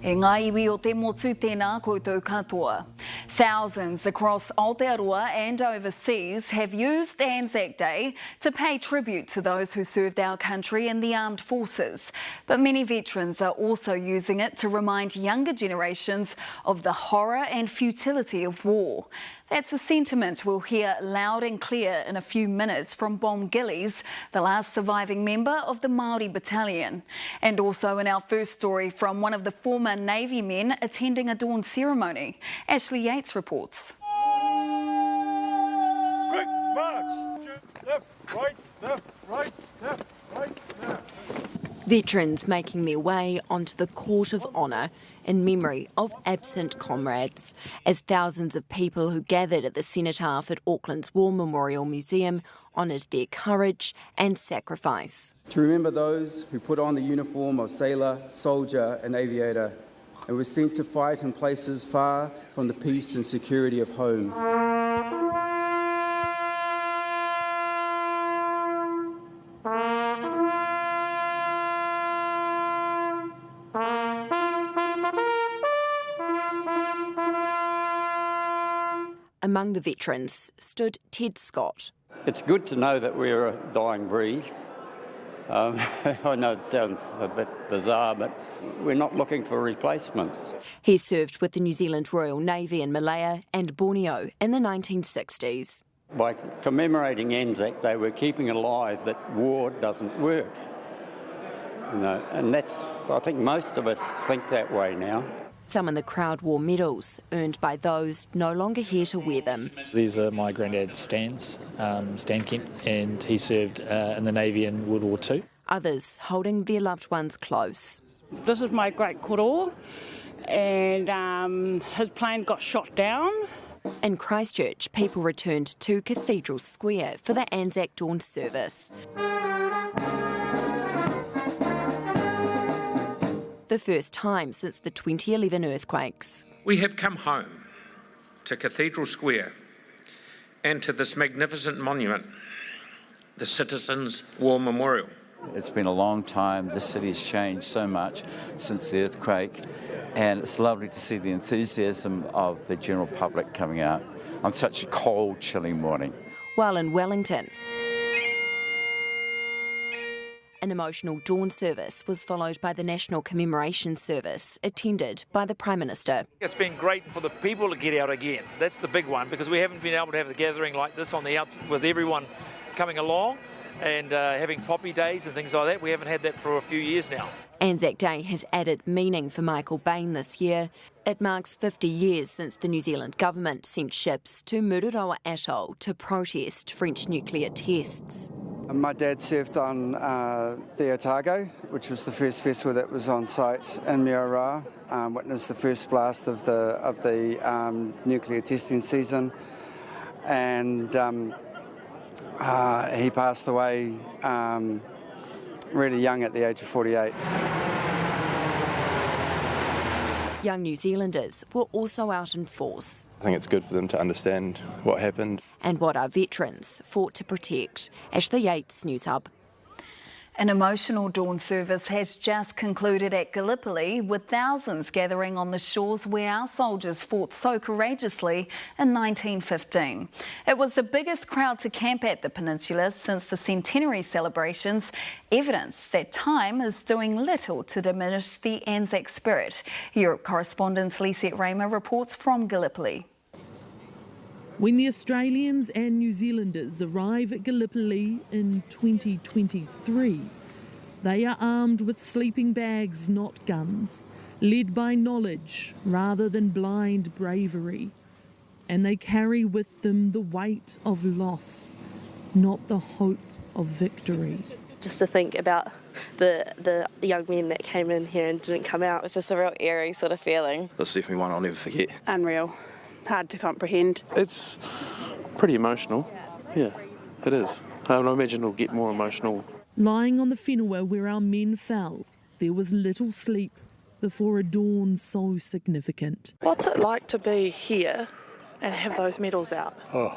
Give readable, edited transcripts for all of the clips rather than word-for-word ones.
E ngā iwi o te motu tēnā koutou katoa. Thousands across Aotearoa and overseas have used Anzac Day to pay tribute to those who served our country in the armed forces. But many veterans are also using it to remind younger generations of the horror and futility of war. That's a sentiment we'll hear loud and clear in a few minutes from Bom Gillies, the last surviving member of the Māori Battalion. And also in our first story from one of the former Navy men attending a dawn ceremony. Ashley Yates reports. Quick march! Left, right, left, right, left, right, left. Veterans making their way onto the Court of Honour in memory of absent comrades, as thousands of people who gathered at the cenotaph at Auckland's War Memorial Museum honoured their courage and sacrifice. To remember those who put on the uniform of sailor, soldier and aviator and were sent to fight in places far from the peace and security of home. Among the veterans stood Ted Scott. It's good to know that we're a dying breed. I know it sounds a bit bizarre, but we're not looking for replacements. He served with the New Zealand Royal Navy in Malaya and Borneo in the 1960s. By commemorating Anzac, they were keeping alive that war doesn't work. And that's, I think most of us think that way now. Some in the crowd wore medals earned by those no longer here to wear them. These are my granddad Stan Kent, and he served in the Navy in World War II. Others holding their loved ones close. This is my great koro, and his plane got shot down. In Christchurch, people returned to Cathedral Square for the Anzac Dawn service. The first time since the 2011 earthquakes. We have come home to Cathedral Square and to this magnificent monument, the Citizens' War Memorial. It's been a long time. The city's changed so much since the earthquake, and it's lovely to see the enthusiasm of the general public coming out on such a cold, chilly morning. While in Wellington, an emotional dawn service was followed by the National Commemorations service, attended by the Prime Minister. It's been great for the people to get out again. That's the big one, because we haven't been able to have a gathering like this on the outside with everyone coming along and having poppy days and things like that. We haven't had that for a few years now. Anzac Day has added meaning for Michael Bain this year. It marks 50 years since the New Zealand government sent ships to Mururoa Atoll to protest French nuclear tests. My dad served on the Otago, which was the first vessel that was on site in Mururoa, witnessed the first blast of the nuclear testing season, and he passed away really young at the age of 48. Young New Zealanders were also out in force. I think it's good for them to understand what happened. And what our veterans fought to protect. Ashley Yates, Newshub. An emotional dawn service has just concluded at Gallipoli, with thousands gathering on the shores where our soldiers fought so courageously in 1915. It was the biggest crowd to camp at the peninsula since the centenary celebrations, evidence that time is doing little to diminish the Anzac spirit. Europe correspondent Lisette Raymer reports from Gallipoli. When the Australians and New Zealanders arrive at Gallipoli in 2023, they are armed with sleeping bags, not guns, led by knowledge rather than blind bravery. And they carry with them the weight of loss, not the hope of victory. Just to think about the young men that came in here and didn't come out, it was just a real eerie sort of feeling. That's definitely one I'll never forget. Unreal. Hard to comprehend. It's pretty emotional. Yeah, it is. I imagine it'll get more emotional. Lying on the whenua where our men fell, there was little sleep before a dawn so significant. What's it like to be here and have those medals out? Oh,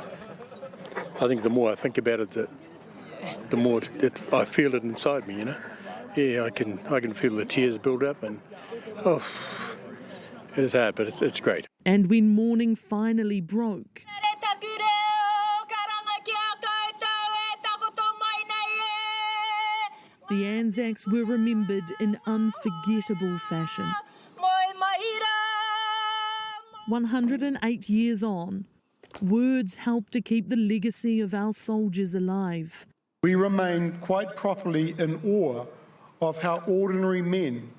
I think the more I think about it, the more I feel it inside me, you know. Yeah, I can feel the tears build up, and It is hard, but it's great. And when morning finally broke, the Anzacs were remembered in unforgettable fashion. 108 years on, words help to keep the legacy of our soldiers alive. We remain quite properly in awe of how ordinary men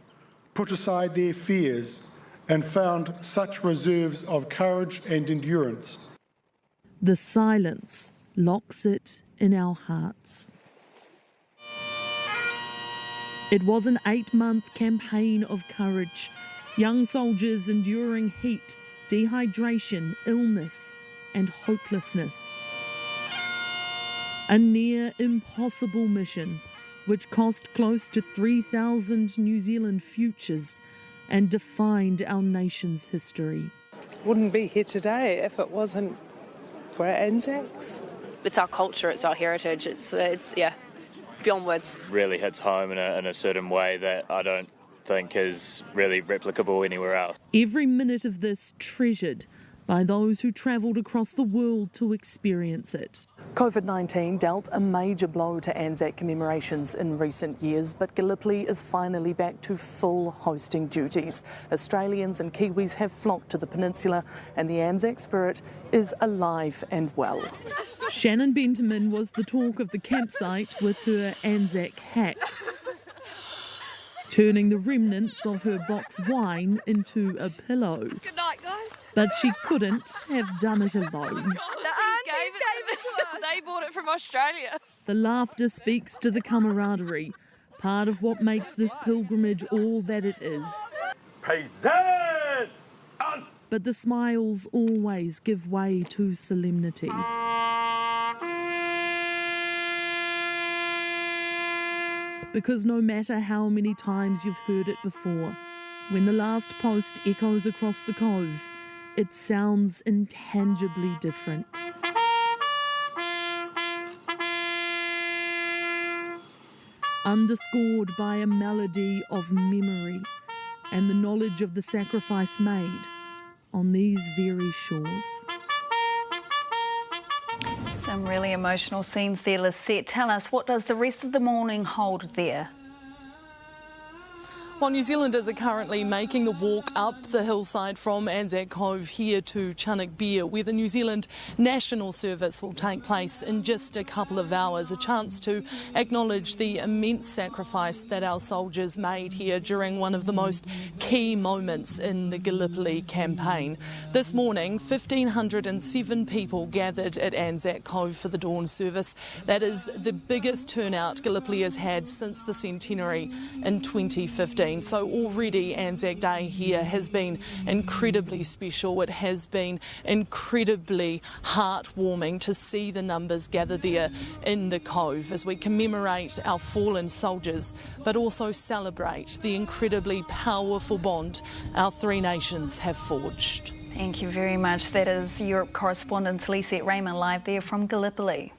put aside their fears and found such reserves of courage and endurance. The silence locks it in our hearts. It was an 8-month campaign of courage. Young soldiers enduring heat, dehydration, illness and hopelessness. A near impossible mission which cost close to 3,000 New Zealand futures and defined our nation's history. Wouldn't be here today if it wasn't for our Anzacs. It's our culture, it's our heritage, it's beyond words. Really hits home in a certain way that I don't think is really replicable anywhere else. Every minute of this treasured by those who travelled across the world to experience it. COVID-19 dealt a major blow to Anzac commemorations in recent years, but Gallipoli is finally back to full hosting duties. Australians and Kiwis have flocked to the peninsula and the Anzac spirit is alive and well. Shannon Bentiman was the talk of the campsite with her Anzac hack, turning the remnants of her box wine into a pillow. Good night, guys. But she couldn't have done it alone. The aunties gave it to us. They bought it from Australia. The laughter speaks to the camaraderie, part of what makes this pilgrimage all that it is. But the smiles always give way to solemnity. Because no matter how many times you've heard it before, when the last post echoes across the cove, it sounds intangibly different. Underscored by a melody of memory and the knowledge of the sacrifice made on these very shores. Some really emotional scenes there, Lisette. Tell us, what does the rest of the morning hold there? Well, New Zealanders are currently making the walk up the hillside from Anzac Cove here to Chunuk Bair, where the New Zealand National Service will take place in just a couple of hours, a chance to acknowledge the immense sacrifice that our soldiers made here during one of the most key moments in the Gallipoli campaign. This morning, 1,507 people gathered at Anzac Cove for the dawn service. That is the biggest turnout Gallipoli has had since the centenary in 2015. So already Anzac Day here has been incredibly special. It has been incredibly heartwarming to see the numbers gather there in the Cove as we commemorate our fallen soldiers, but also celebrate the incredibly powerful bond our three nations have forged. Thank you very much. That is Europe correspondent Lisette Raymond live there from Gallipoli.